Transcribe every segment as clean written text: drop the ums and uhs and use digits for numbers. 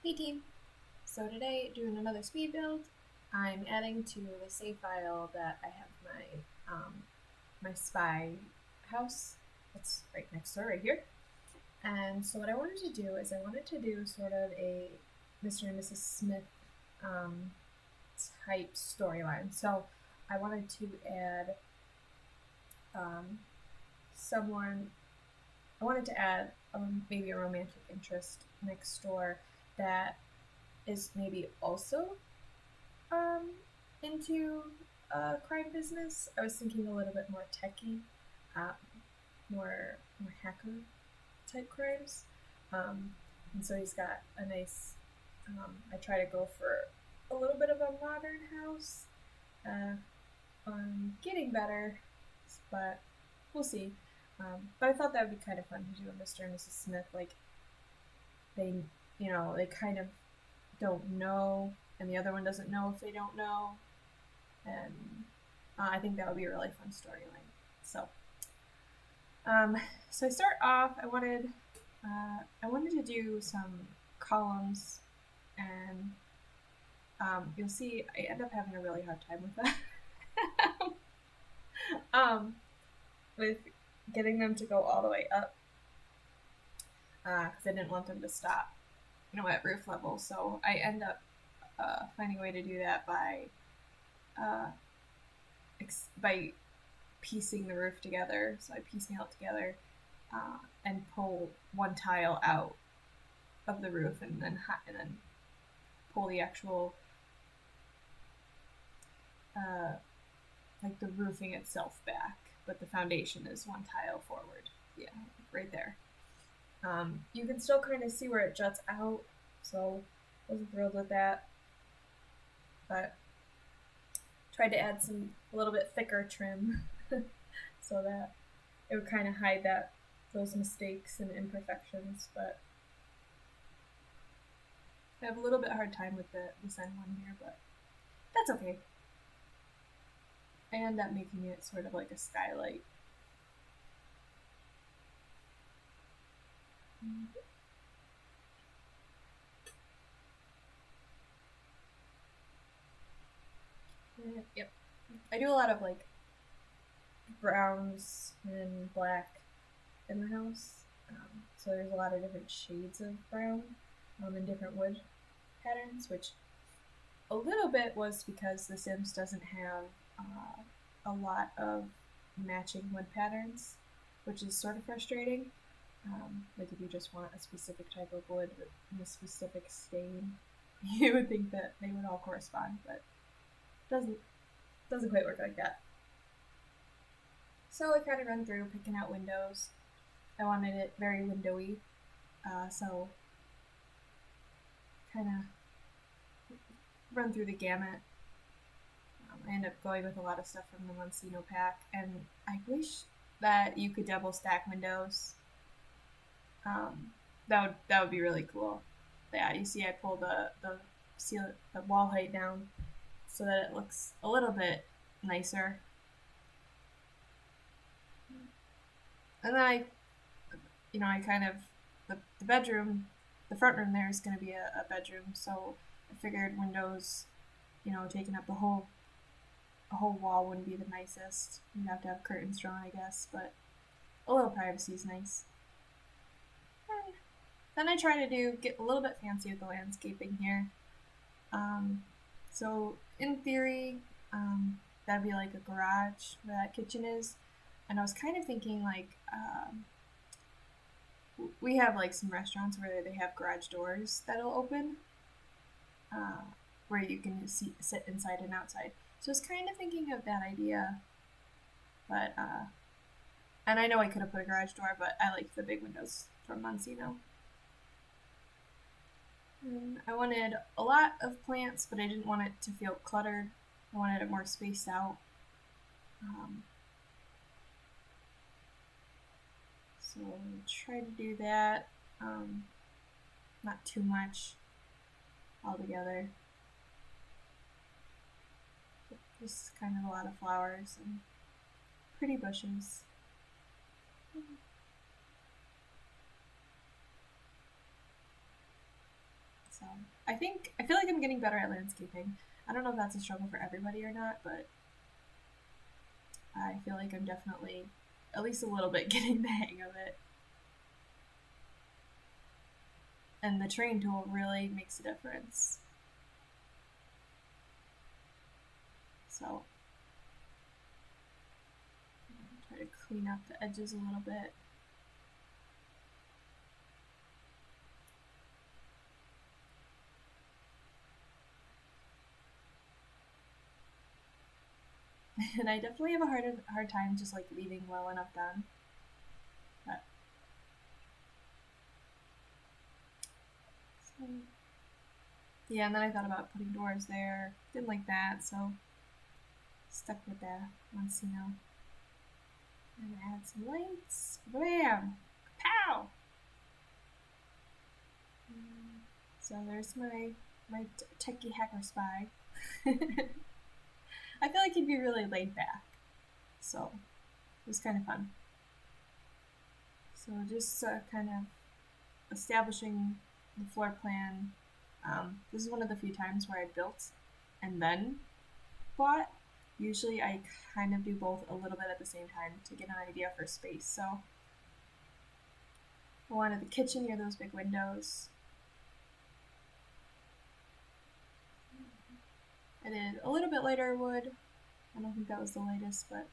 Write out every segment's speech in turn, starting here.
Hey team! So today, doing another speed build, I'm adding to the save file that I have my spy house. That's right next door, right here. And so what I wanted to do is I wanted to do sort of a Mr. and Mrs. Smith um, type storyline. So I wanted to add um, someone. I wanted to add maybe a romantic interest next door that is maybe also um, into crime business. I was thinking a little bit more techy, um, more hacker type crimes. And so he's got a nice. I try to go for a little bit of a modern house. Uh, I'm getting better, but we'll see. But I thought that would be kind of fun to do a Mr. and Mrs. Smith. Like they, they kind of don't know, and the other one doesn't know if they don't know, and I think that would be a really fun storyline. So, um, so I start off. I wanted to do some columns, and you'll see I end up having a really hard time with that. um, with getting them to go all the way up, because I didn't want them to stop, at roof level. So I end up finding a way to do that uh, by piecing the roof together. So I piecemeal it together and pull one tile out of the roof, and then pull the actual uh, like the roofing itself back, but the foundation is one tile forward. Yeah, right there. You can still kind of see where it juts out, so wasn't thrilled with that, but tried to add a little bit thicker trim so that it would kind of hide those mistakes and imperfections. But I have a little bit hard time with this end one here, but that's okay. I end up making it sort of like a skylight. Yep. I do a lot of like browns and black in the house. So there's a lot of different shades of brown and different wood patterns, which a little bit was because The Sims doesn't have a lot of matching wood patterns, which is sort of frustrating. Like if you just want a specific type of wood and a specific stain, you would think that they would all correspond, but it doesn't quite work like that. So I kind of run through picking out windows. I wanted it very windowy, so kind of run through the gamut. I end up going with a lot of stuff from the Monsino pack, and I wish that you could double stack windows. That would be really cool. Yeah, you see, I pull the wall height down so that it looks a little bit nicer. And then I kind of the bedroom, the front room there is going to be a bedroom, so I figured windows, taking up a whole wall wouldn't be the nicest. You'd have to have curtains drawn, I guess, but a little privacy is nice. And then I try to get a little bit fancy with the landscaping here. So in theory, that'd be like a garage where that kitchen is, and I was kind of thinking like we have like some restaurants where they have garage doors that'll open, where you can sit inside and outside. So I was kind of thinking of that idea, but and I know I could have put a garage door, but I like the big windows from Monsino. And I wanted a lot of plants, but I didn't want it to feel cluttered. I wanted it more spaced out. So try to do that. Not too much altogether. Just kind of a lot of flowers and pretty bushes. So I feel like I'm getting better at landscaping. I don't know if that's a struggle for everybody or not, but I feel like I'm definitely at least a little bit getting the hang of it. And the train tool really makes a difference. So try to clean up the edges a little bit. And I definitely have a hard time just like leaving well enough done. But so, yeah, and then I thought about putting doors there. Didn't like that, so stuck with that once, you know. And add some lights. Bam! Pow! So there's my techie hacker spy. I feel like he'd be really laid back, so it was kind of fun. So just kind of establishing the floor plan. This is one of the few times where I built and then bought. Usually I kind of do both a little bit at the same time to get an idea for space. So I wanted the kitchen near those big windows. I did a little bit lighter wood. I don't think that was the lightest, but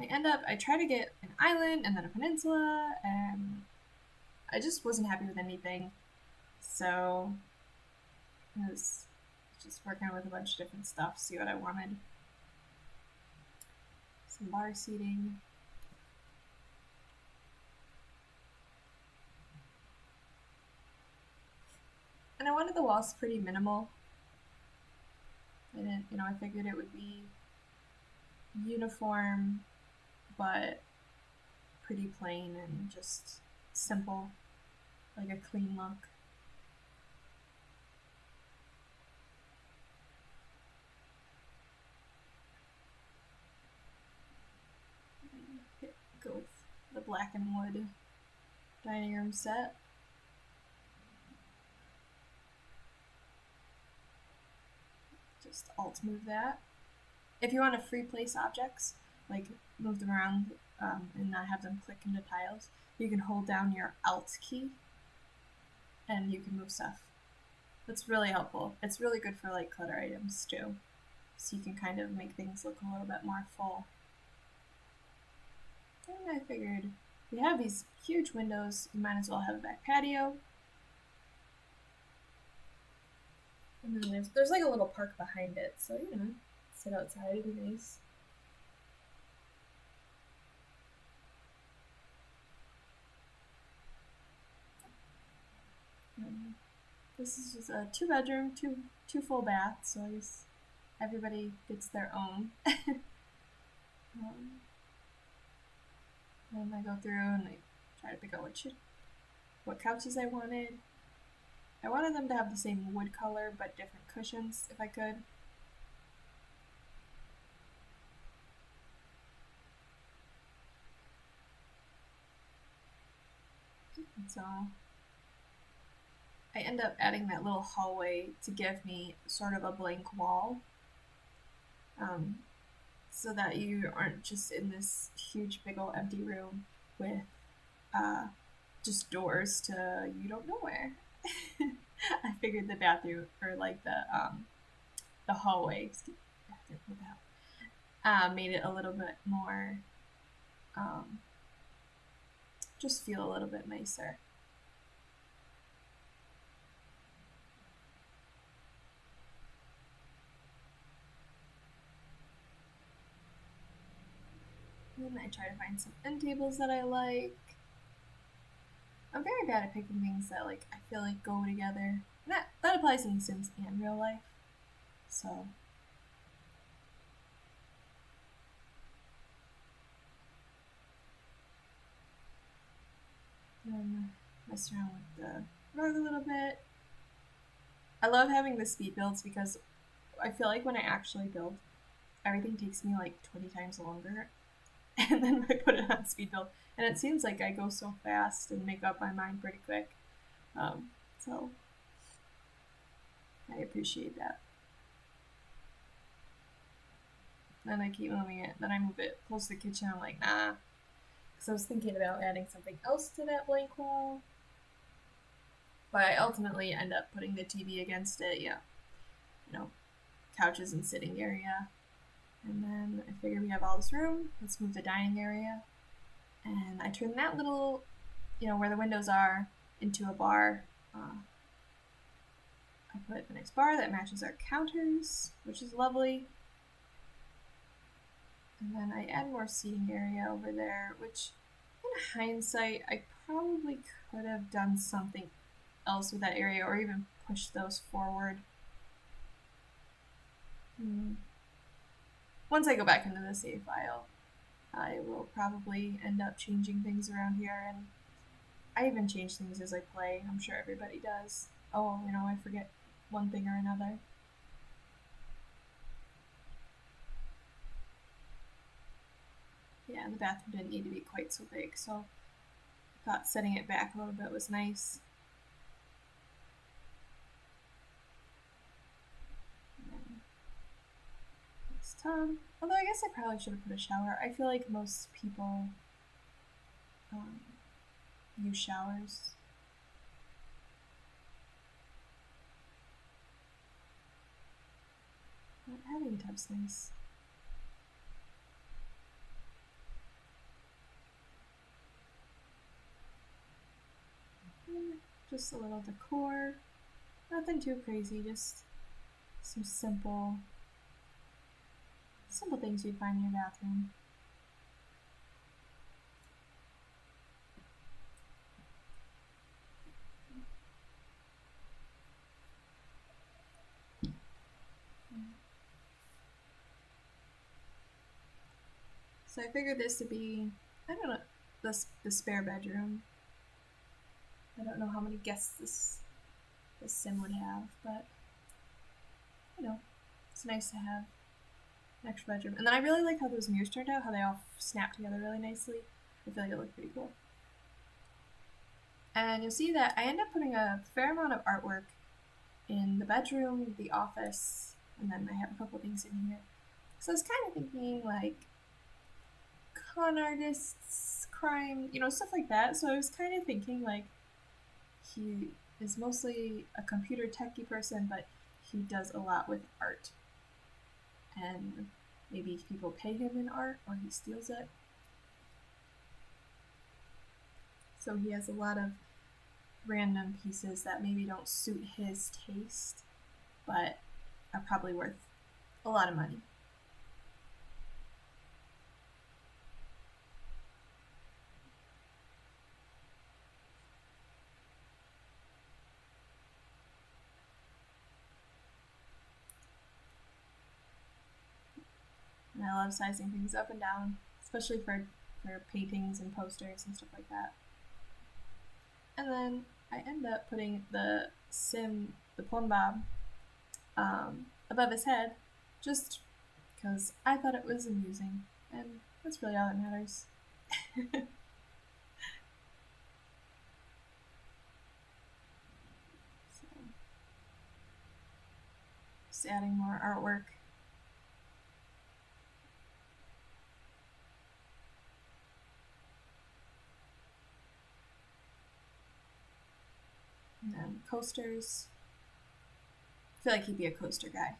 and I try to get an island and then a peninsula, and I just wasn't happy with anything. So I was just working with a bunch of different stuff, see what I wanted. Some bar seating. And I wanted the walls pretty minimal. I didn't, I figured it would be uniform, but pretty plain and just simple, like a clean look. Go with the black and wood dining room set. Just alt move that. If you want to free place objects, like move them around and not have them click into tiles, you can hold down your Alt key and you can move stuff. That's really helpful. It's really good for like clutter items too. So you can kind of make things look a little bit more full. And I figured we have these huge windows, you might as well have a back patio. And then there's like a little park behind it, so sit outside, it'd be nice. This is just a 2-bedroom, two full baths, so I guess everybody gets their own. And I go through and I try to pick out what couches I wanted. I wanted them to have the same wood color but different cushions if I could. And so I end up adding that little hallway to give me sort of a blank wall. So that you aren't just in this huge big old empty room with just doors to you don't know where. I figured the bathroom or like the hallway made it a little bit more just feel a little bit nicer. And I try to find some end tables that I like. I'm very bad at picking things that like I feel like go together. And that applies in The Sims and real life. So then mess around with the rug a little bit. I love having the speed builds because I feel like when I actually build, everything takes me like 20 times longer. and then I put it on speed build. And it seems like I go so fast and make up my mind pretty quick. So I appreciate that. Then I keep moving it. Then I move it close to the kitchen. I'm like, nah. Because I was thinking about adding something else to that blank wall. But I ultimately end up putting the TV against it. Yeah. You know, couches and sitting area. And then I figure we have all this room. Let's move the dining area. And I turn that little, where the windows are, into a bar. I put a nice bar that matches our counters, which is lovely. And then I add more seating area over there, which in hindsight, I probably could have done something else with that area or even pushed those forward. Once I go back into the save file, I will probably end up changing things around here, and I even change things as I play. I'm sure everybody does. Oh, I forget one thing or another. Yeah, and the bathroom didn't need to be quite so big, so I thought setting it back a little bit was nice. This tub. Although I guess I probably should have put a shower. I feel like most people use showers. But having a tub's nice. Just a little decor. Nothing too crazy, just some simple things you'd find in your bathroom. So I figured this to be, I don't know, the spare bedroom. I don't know how many guests this sim would have, but it's nice to have an extra bedroom. And then I really like how those mirrors turned out, how they all snap together really nicely. I feel like it looked pretty cool. And you'll see that I end up putting a fair amount of artwork in the bedroom, the office, and then I have a couple things in here. So I was kind of thinking like con artists, crime, stuff like that. So I was kind of thinking like he is mostly a computer techie person, but he does a lot with art. And maybe people pay him in art or he steals it. So he has a lot of random pieces that maybe don't suit his taste, but are probably worth a lot of money. And I love sizing things up and down, especially for paintings and posters and stuff like that. And then I end up putting the plumb bob, above his head, just because I thought it was amusing, and that's really all that matters. So, just adding more artwork. And then coasters. I feel like he'd be a coaster guy.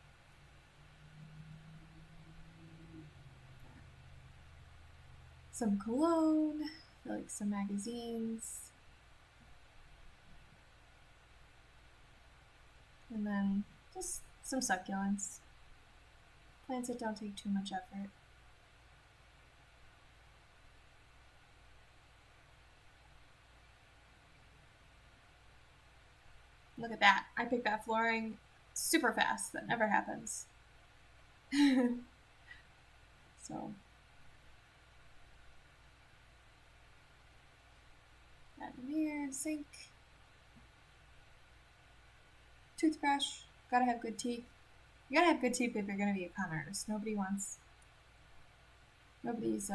Some cologne, I feel like some magazines. And then just some succulents. Plants that don't take too much effort. Look at that. I picked that flooring super fast. That never happens. So, add a mirror, sink, toothbrush. Gotta have good teeth. You gotta have good teeth if you're gonna be a con artist. Nobody's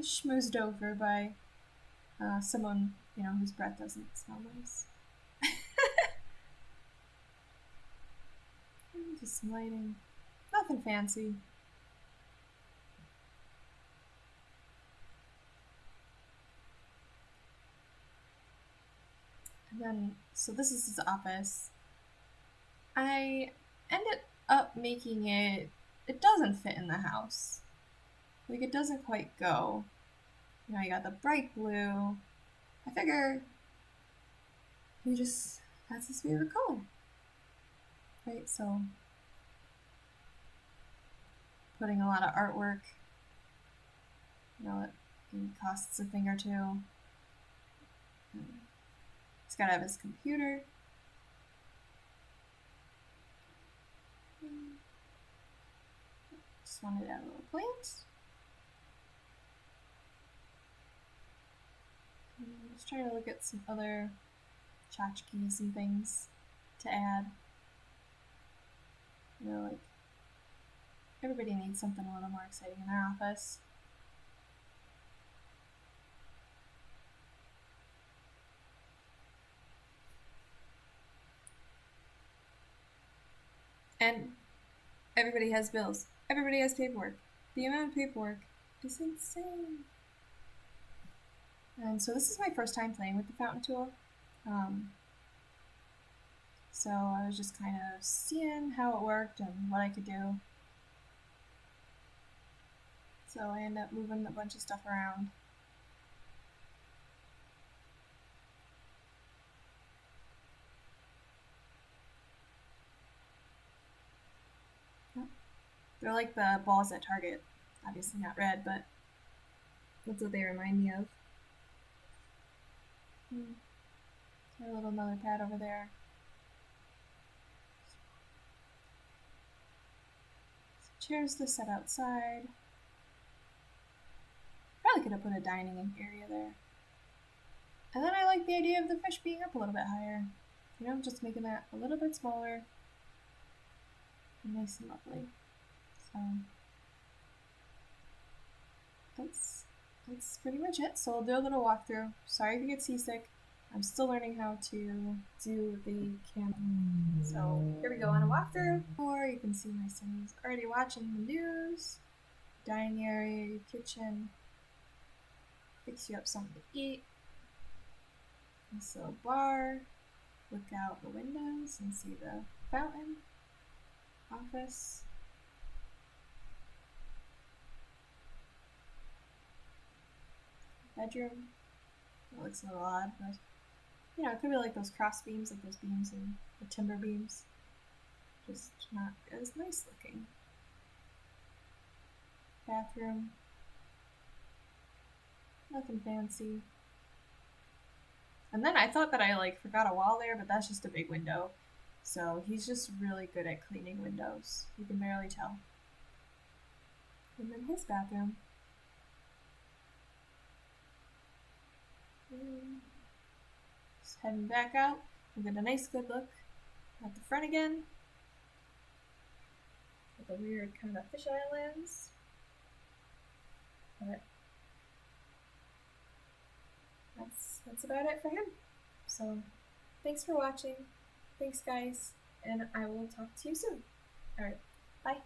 schmoozed over by someone, whose breath doesn't smell nice. Just some lighting. Nothing fancy. And then, so this is his office. I ended up making it doesn't fit in the house. Like, it doesn't quite go. You got the bright blue. I figure that's his favorite color. Right, so putting a lot of artwork, it costs a thing or two. He's got to have his computer. Just wanted to add a little plant. Just trying to look at some other tchotchkes and things to add. Like, everybody needs something a little more exciting in their office. And everybody has bills. Everybody has paperwork. The amount of paperwork is insane. And so this is my first time playing with the fountain tool. So I was just kind of seeing how it worked and what I could do. So I ended up moving a bunch of stuff around. They're like the balls at Target. Obviously not red, but that's what they remind me of. Got a little mother pad over there. So chairs to set outside. Probably could have put a dining area there. And then I like the idea of the fish being up a little bit higher. Just making that a little bit smaller. And nice and lovely. So that's pretty much it. So we'll do a little walkthrough. Sorry if you get seasick. I'm still learning how to do the camera. So here we go on a walkthrough. Or you can see my son's already watching the news. Dining area, your kitchen. Fix you up something to eat. This little bar. Look out the windows and see the fountain. Office. Bedroom. It looks a little odd, but it could be like those cross beams, like those beams in the timber beams. Just not as nice looking. Bathroom. Nothing fancy. And then I thought that I forgot a wall there, but that's just a big window. So he's just really good at cleaning windows. You can barely tell. And then his bathroom. Just heading back out. We get a nice good look at the front again. With a weird kind of fisheye lens. But that's about it for him. So thanks for watching. Thanks guys. And I will talk to you soon. Alright, bye.